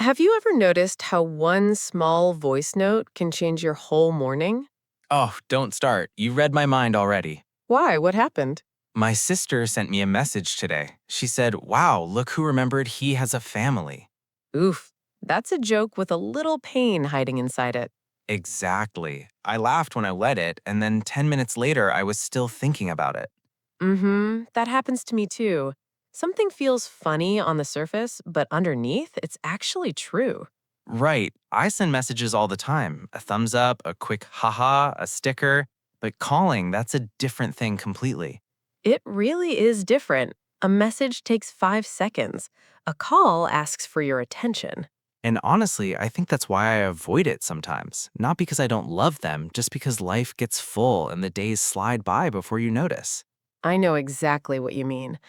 Have you ever noticed how one small voice note can change your whole morning? Oh, don't start. You read my mind already. Why? What happened? My sister sent me a message today. She said, "Wow, look who remembered he has a family." Oof, that's a joke with a little pain hiding inside it. Exactly. I laughed when I read it, and then 10 minutes later, I was still thinking about it. That happens to me too. Something feels funny on the surface, but underneath, it's actually true. Right. I send messages all the time, a thumbs up, a quick haha, a sticker. But calling, that's a different thing completely. It really is different. A message takes 5 seconds. A call asks for your attention. And honestly, I think that's why I avoid it sometimes. Not because I don't love them, just because life gets full and the days slide by before you notice. I know exactly what you mean.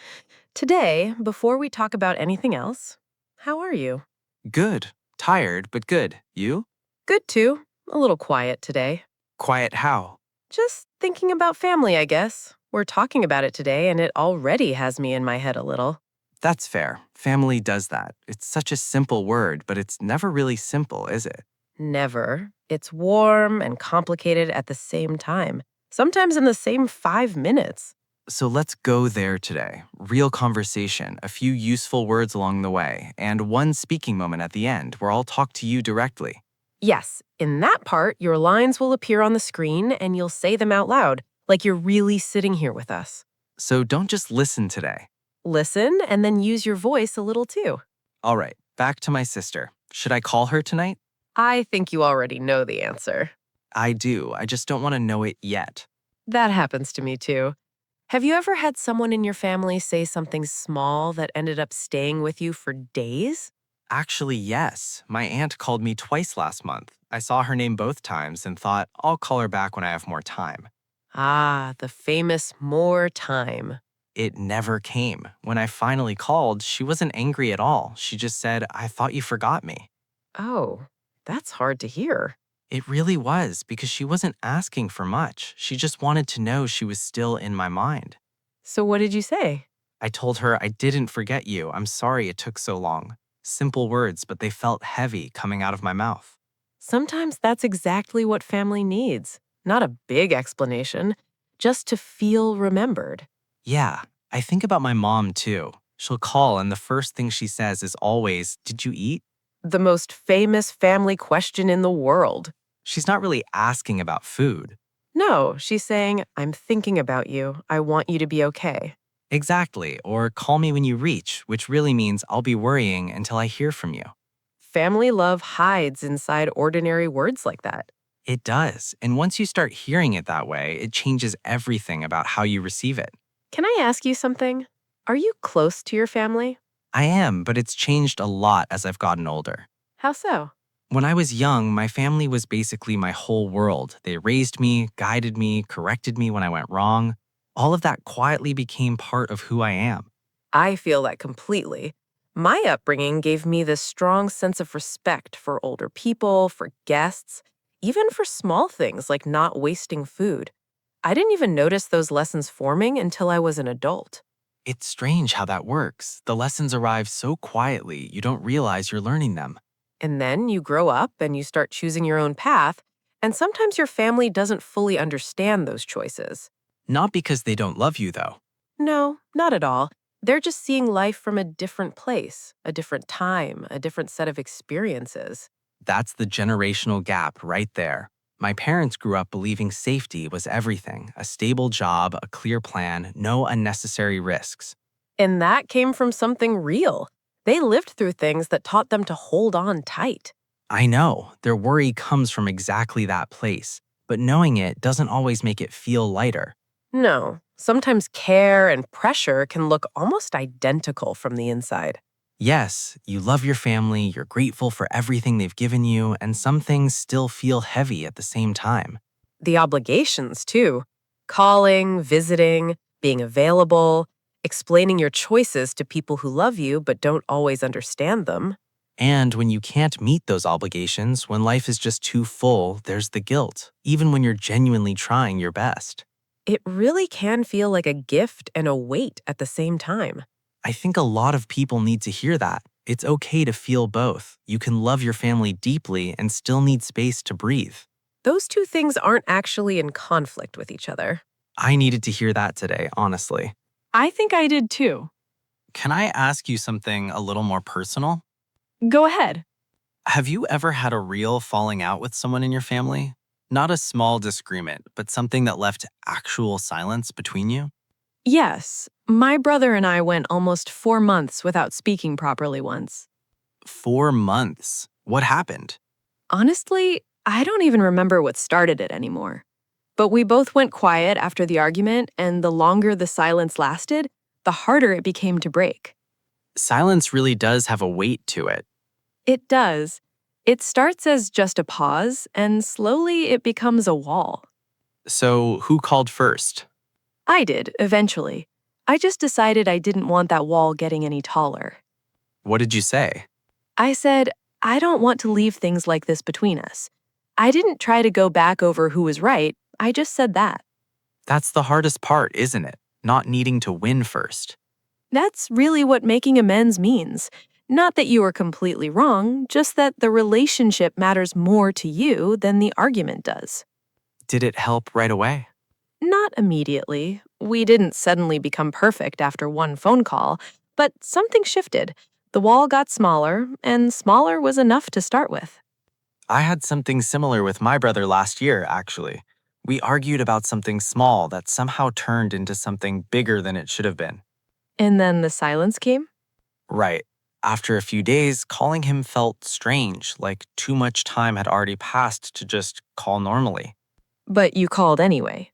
Today, before we talk about anything else, how are you? Good. Tired, but good. You? Good too. A little quiet today. Quiet how? Just thinking about family, I guess. We're talking about it today, and it already has me in my head a little. That's fair. Family does that. It's such a simple word, but it's never really simple, is it? Never. It's warm and complicated at the same time, sometimes in the same 5 minutes. So let's go there today. Real conversation, a few useful words along the way, and one speaking moment at the end where I'll talk to you directly. Yes, in that part, your lines will appear on the screen and you'll say them out loud, like you're really sitting here with us. So don't just listen today. Listen and then use your voice a little too. All right, back to my sister. Should I call her tonight? I think you already know the answer. I do. I just don't want to know it yet. That happens to me too. Have you ever had someone in your family say something small that ended up staying with you for days? Actually, yes. My aunt called me twice last month. I saw her name both times and thought, I'll call her back when I have more time. Ah, the famous more time. It never came. When I finally called, she wasn't angry at all. She just said, "I thought you forgot me." Oh, that's hard to hear. It really was because she wasn't asking for much. She just wanted to know she was still in my mind. So what did you say? I told her I didn't forget you. I'm sorry it took so long. Simple words, but they felt heavy coming out of my mouth. Sometimes that's exactly what family needs. Not a big explanation, just to feel remembered. Yeah, I think about my mom too. She'll call and the first thing she says is always, "Did you eat?" The most famous family question in the world. She's not really asking about food. No, she's saying, I'm thinking about you. I want you to be okay. Exactly, or call me when you reach, which really means I'll be worrying until I hear from you. Family love hides inside ordinary words like that. It does, and once you start hearing it that way, it changes everything about how you receive it. Can I ask you something? Are you close to your family? I am, but it's changed a lot as I've gotten older. How so? When I was young, my family was basically my whole world. They raised me, guided me, corrected me when I went wrong. All of that quietly became part of who I am. I feel that completely. My upbringing gave me this strong sense of respect for older people, for guests, even for small things like not wasting food. I didn't even notice those lessons forming until I was an adult. It's strange how that works. The lessons arrive so quietly, you don't realize you're learning them. And then you grow up and you start choosing your own path, and sometimes your family doesn't fully understand those choices. Not because they don't love you, though. No, not at all. They're just seeing life from a different place, a different time, a different set of experiences. That's the generational gap right there. My parents grew up believing safety was everything, a stable job, a clear plan, no unnecessary risks. And that came from something real. They lived through things that taught them to hold on tight. I know, their worry comes from exactly that place, but knowing it doesn't always make it feel lighter. No, sometimes care and pressure can look almost identical from the inside. Yes, you love your family, you're grateful for everything they've given you, and some things still feel heavy at the same time. The obligations, too. Calling, visiting, being available, explaining your choices to people who love you but don't always understand them. And when you can't meet those obligations, when life is just too full, there's the guilt, even when you're genuinely trying your best. It really can feel like a gift and a weight at the same time. I think a lot of people need to hear that. It's okay to feel both. You can love your family deeply and still need space to breathe. Those two things aren't actually in conflict with each other. I needed to hear that today, honestly. I think I did too. Can I ask you something a little more personal? Go ahead. Have you ever had a real falling out with someone in your family? Not a small disagreement, but something that left actual silence between you? Yes, my brother and I went almost 4 months without speaking properly once. 4 months. What happened? Honestly, I don't even remember what started it anymore. But we both went quiet after the argument, and the longer the silence lasted, the harder it became to break. Silence really does have a weight to it. It does. It starts as just a pause, and slowly it becomes a wall. So, who called first? I did, eventually. I just decided I didn't want that wall getting any taller. What did you say? I said, I don't want to leave things like this between us. I didn't try to go back over who was right, I just said that. That's the hardest part, isn't it? Not needing to win first. That's really what making amends means. Not that you are completely wrong, just that the relationship matters more to you than the argument does. Did it help right away? Not immediately. We didn't suddenly become perfect after one phone call, but something shifted. The wall got smaller, and smaller was enough to start with. I had something similar with my brother last year, actually. We argued about something small that somehow turned into something bigger than it should have been. And then the silence came? Right. After a few days, calling him felt strange, like too much time had already passed to just call normally. But you called anyway.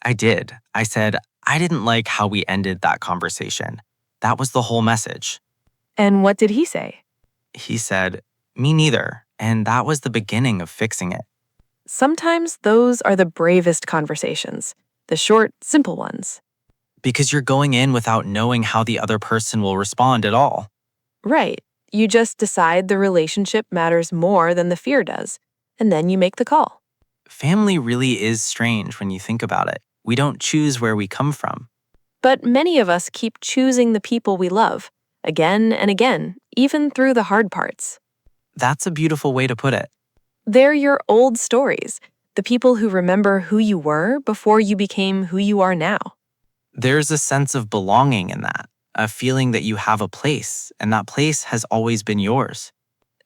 I did. I said, I didn't like how we ended that conversation. That was the whole message. And what did he say? He said, me neither. And that was the beginning of fixing it. Sometimes those are the bravest conversations, the short, simple ones. Because you're going in without knowing how the other person will respond at all. Right. You just decide the relationship matters more than the fear does, and then you make the call. Family really is strange when you think about it. We don't choose where we come from. But many of us keep choosing the people we love, again and again, even through the hard parts. That's a beautiful way to put it. They're your old stories, the people who remember who you were before you became who you are now. There's a sense of belonging in that, a feeling that you have a place, and that place has always been yours.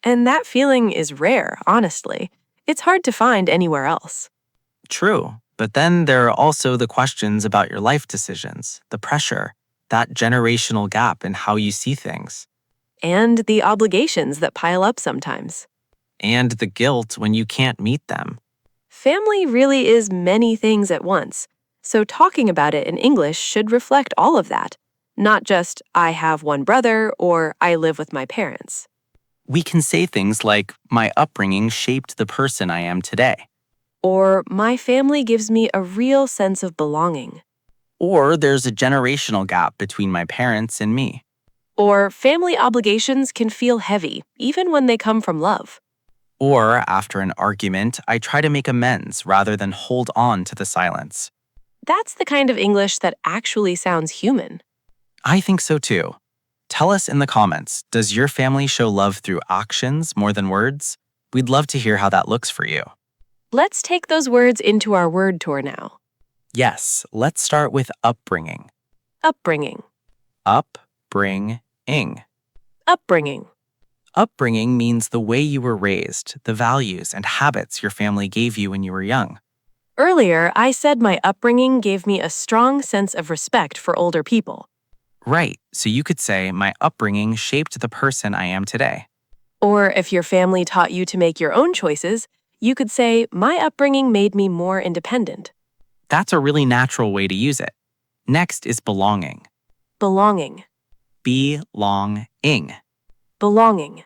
And that feeling is rare, honestly. It's hard to find anywhere else. True, but then there are also the questions about your life decisions, the pressure, that generational gap in how you see things, And the obligations that pile up sometimes. and the guilt when you can't meet them. Family really is many things at once, so talking about it in English should reflect all of that, not just I have one brother or I live with my parents. We can say things like, my upbringing shaped the person I am today. Or my family gives me a real sense of belonging. Or there's a generational gap between my parents and me. Or family obligations can feel heavy, even when they come from love. Or after an argument, I try to make amends rather than hold on to the silence. That's the kind of English that actually sounds human. I think so too. Tell us in the comments, does your family show love through actions more than words? We'd love to hear how that looks for you. Let's take those words into our word tour now. Yes, let's start with upbringing. Upbringing. Upbringing. Upbringing. Upbringing means the way you were raised, the values and habits your family gave you when you were young. Earlier, I said my upbringing gave me a strong sense of respect for older people. Right, so you could say, my upbringing shaped the person I am today. Or if your family taught you to make your own choices, you could say, my upbringing made me more independent. That's a really natural way to use it. Next is belonging. Belonging. Belonging. Belonging.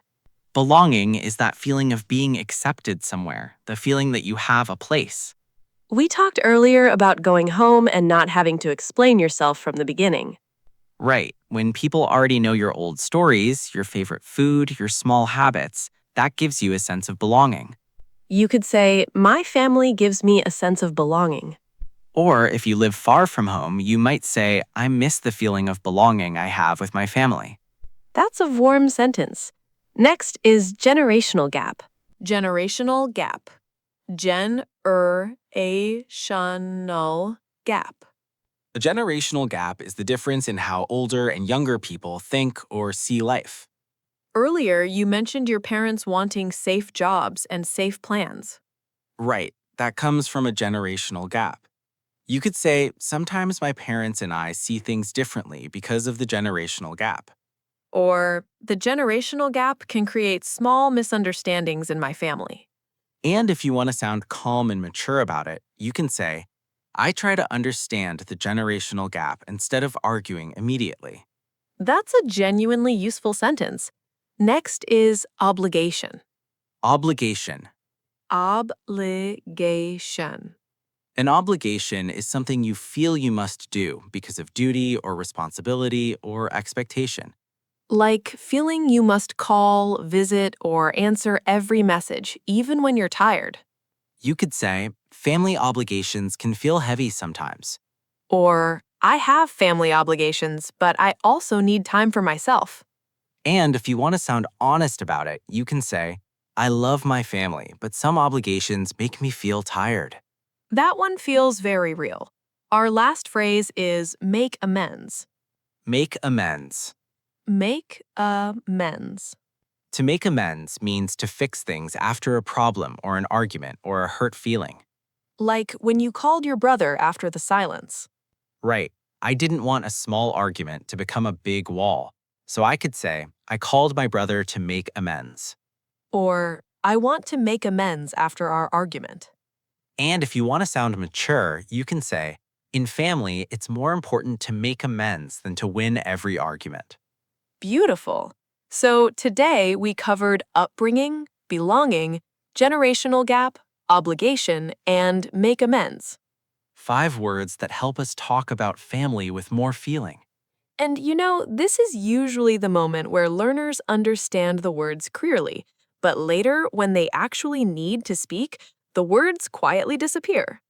Belonging is that feeling of being accepted somewhere, the feeling that you have a place. We talked earlier about going home and not having to explain yourself from the beginning. Right, when people already know your old stories, your favorite food, your small habits, that gives you a sense of belonging. You could say, my family gives me a sense of belonging. Or if you live far from home, you might say, I miss the feeling of belonging I have with my family. That's a warm sentence. Next is generational gap. Generational gap. Generational gap. A generational gap is the difference in how older and younger people think or see life. Earlier, you mentioned your parents wanting safe jobs and safe plans. Right, that comes from a generational gap. You could say, sometimes my parents and I see things differently because of the generational gap. Or, the generational gap can create small misunderstandings in my family. And if you want to sound calm and mature about it, you can say, I try to understand the generational gap instead of arguing immediately. That's a genuinely useful sentence. Next is obligation. Obligation. Obligation. An obligation is something you feel you must do because of duty or responsibility or expectation. Like feeling you must call, visit, or answer every message, even when you're tired. You could say, family obligations can feel heavy sometimes. Or, I have family obligations, but I also need time for myself. And if you want to sound honest about it, you can say, I love my family, but some obligations make me feel tired. That one feels very real. Our last phrase is make amends. Make amends. Make amends. To make amends means to fix things after a problem or an argument or a hurt feeling. Like when you called your brother after the silence. Right, I didn't want a small argument to become a big wall, so I could say, I called my brother to make amends. Or, I want to make amends after our argument. And if you want to sound mature, you can say, in family, it's more important to make amends than to win every argument. Beautiful. So today we covered upbringing, belonging, generational gap, obligation, and make amends. 5 words that help us talk about family with more feeling. And this is usually the moment where learners understand the words clearly, but later, when they actually need to speak, the words quietly disappear.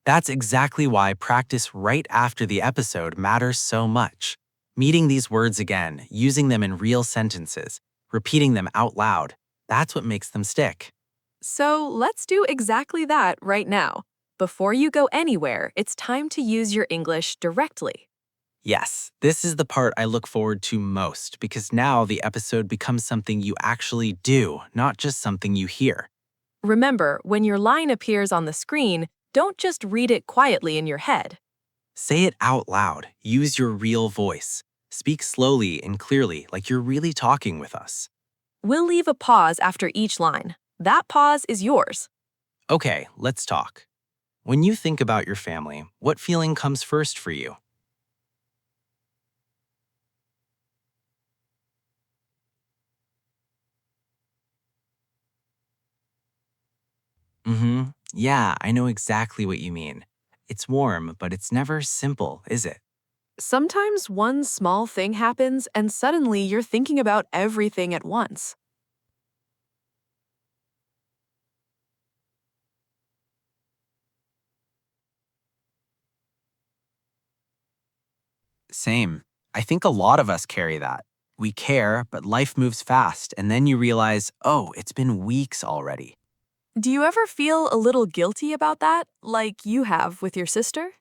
That's exactly why practice right after the episode matters so much. Meeting these words again, using them in real sentences, repeating them out loud, that's what makes them stick. So let's do exactly that right now. Before you go anywhere, it's time to use your English directly. Yes, this is the part I look forward to most because now the episode becomes something you actually do, not just something you hear. Remember, when your line appears on the screen, don't just read it quietly in your head. Say it out loud, use your real voice. Speak slowly and clearly like you're really talking with us. We'll leave a pause after each line. That pause is yours. Okay, let's talk. When you think about your family, what feeling comes first for you? Yeah, I know exactly what you mean. It's warm, but it's never simple, is it? Sometimes one small thing happens and suddenly you're thinking about everything at once. Same. I think a lot of us carry that. We care, but life moves fast, and then you realize, oh, it's been weeks already. Do you ever feel a little guilty about that, like you have with your sister?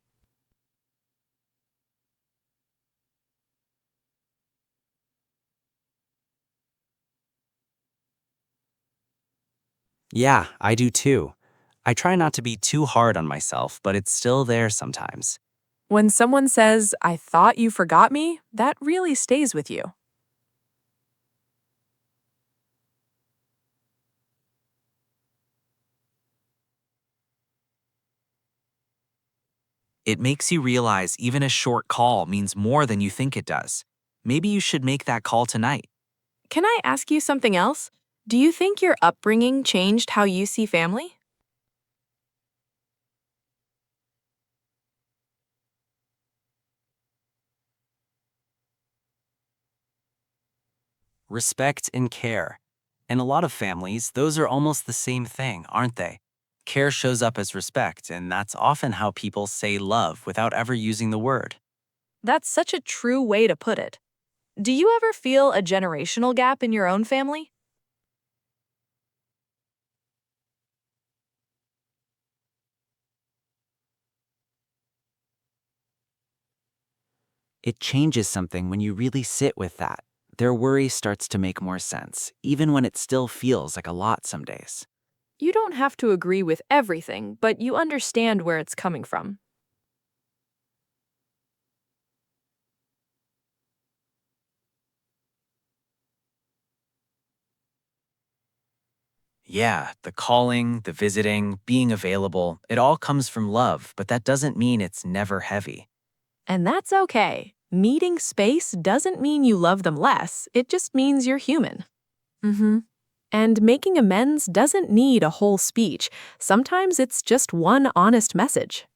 Yeah, I do too. I try not to be too hard on myself, but it's still there sometimes. When someone says, I thought you forgot me, that really stays with you. It makes you realize even a short call means more than you think it does. Maybe you should make that call tonight. Can I ask you something else? Do you think your upbringing changed how you see family? Respect and care. In a lot of families, those are almost the same thing, aren't they? Care shows up as respect, and that's often how people say love without ever using the word. That's such a true way to put it. Do you ever feel a generational gap in your own family? It changes something when you really sit with that. Their worry starts to make more sense, even when it still feels like a lot some days. You don't have to agree with everything, but you understand where it's coming from. Yeah, the calling, the visiting, being available, it all comes from love, but that doesn't mean it's never heavy. And that's okay. Needing space doesn't mean you love them less, it just means you're human. Mm-hmm. And making amends doesn't need a whole speech. Sometimes it's just one honest message.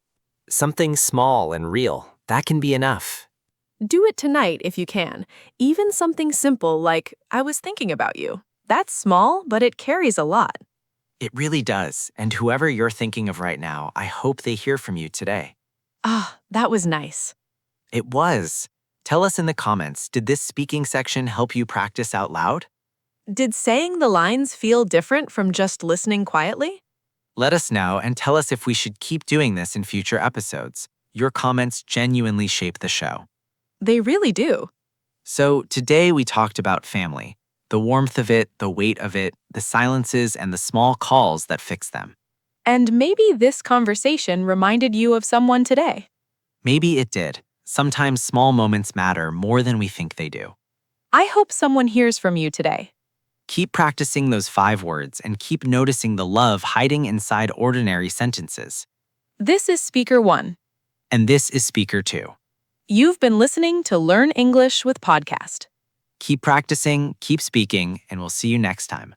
Something small and real, that can be enough. Do it tonight if you can. Even something simple like, I was thinking about you. That's small, but it carries a lot. It really does, and whoever you're thinking of right now, I hope they hear from you today. Ah, that was nice. It was. Tell us in the comments, did this speaking section help you practice out loud? Did saying the lines feel different from just listening quietly? Let us know and tell us if we should keep doing this in future episodes. Your comments genuinely shape the show. They really do. So today we talked about family, the warmth of it, the weight of it, the silences, and the small calls that fix them. And maybe this conversation reminded you of someone today. Maybe it did. Sometimes small moments matter more than we think they do. I hope someone hears from you today. Keep practicing those 5 words and keep noticing the love hiding inside ordinary sentences. This is Speaker 1. And this is Speaker 2. You've been listening to Learn English with Podcast. Keep practicing, keep speaking, and we'll see you next time.